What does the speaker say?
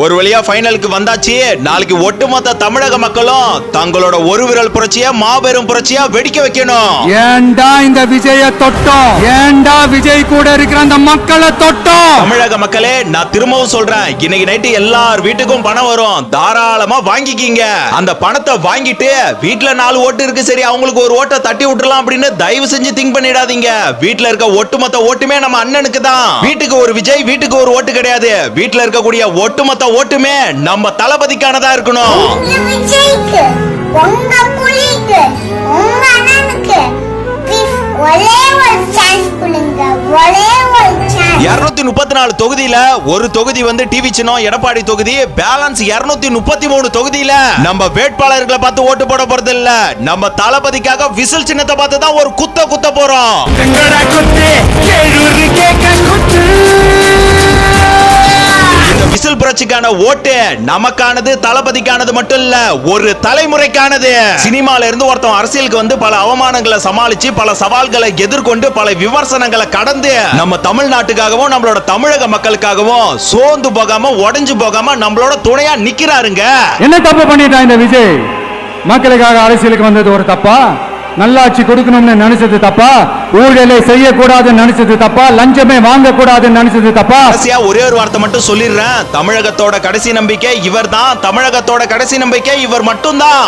ஒரு வழியா ஃபைனலுக்கு வந்தாச்சு. நாளைக்கு ஒட்டுமொத்த தமிழக மக்களும் தங்களோட ஒரு விரல் புரட்சியா மாபெரும் புரட்சியா வெடிக்க வைக்கணும். ஏண்டா இந்த விஜய தொட்டோம்? ஏண்டா விஜய் கூட இருக்கிற அந்த மக்களை தொட்டோம்? தமிழக மக்களே, நான் திரும்பவும் சொல்றேன், இன்னைக்கு நைட்டு எல்லார் வீட்டுக்கும் பணம் வரும், தாராளமா வாங்கிக்கிங்க. அந்த பணத்தை வாங்கிட்டு வீட்டுல 4 ஓட்டு இருக்கு, சரி அவங்களுக்கு ஒரு ஓட்டை தட்டி விட்டுறலாம் அப்படின்னு தயவு செஞ்சு திங்க் பண்ணிடாதீங்க. வீட்டுல இருக்க ஒட்டுமொத்த ஓட்டுமே நம்ம அண்ணனுக்கு தான். வீட்டுக்கு ஒரு விஜய், வீட்டுக்கு ஒரு ஓட்டு கிடையாது. வீட்டுல இருக்கக்கூடிய ஒட்டுமொத்த ஓட்டுமே நம்ம தளபதிக்கானதா இருக்கணும். 234 தொகுதியில ஒரு தொகுதி வந்து டிவி சின்னம் எடப்பாடி தொகுதி, பேலன்ஸ் 233 தொகுதியில நம்ம வேட்பாளர்களை பார்த்து ஓட்டு போட போறது இல்ல, நம்ம தளபதிக்காக விசில் சின்னத்தை பார்த்து தான் ஒரு குத்த போறோம். விசில் புரட்சிக்கான ஓட்டு நமக்கானது, தளபதிக்கானது மட்டும் இல்ல, ஒரு தலைமுறைக்கானது. சினிமால இருந்து ஒருத்தன் அரசியலுக்கு வந்து பல அவமானங்களை சமாளிச்சு, பல சவால்களை எதிர்கொண்டு, பல விமர்சனங்களை கடந்து நம்ம தமிழ்நாட்டுக்காகவும் நம்மளோட தமிழக மக்களுக்காகவும் சோர்ந்து போகாம, உடைஞ்சு போகாம நம்மளோட துணையா நிக்கிறாருங்க. என்ன தப்பு பண்ணிட்டான் இந்த விஜய்? மக்களுக்காக அரசியலுக்கு வந்தது ஒரு தப்பா? நல்லாட்சி கொடுக்கணும்னு நினைச்சது தப்பா? ஊழலை செய்யக்கூடாதுன்னு நினைச்சது தப்பா? லஞ்சமே வாங்க கூடாதுன்னு நினைச்சது தப்பா? கடைசியா ஒரே ஒரு வார்த்தை மட்டும் சொல்லிடுறேன், தமிழகத்தோட கடைசி நம்பிக்கை இவர் தான். தமிழகத்தோட கடைசி நம்பிக்கை இவர் மட்டும்தான்.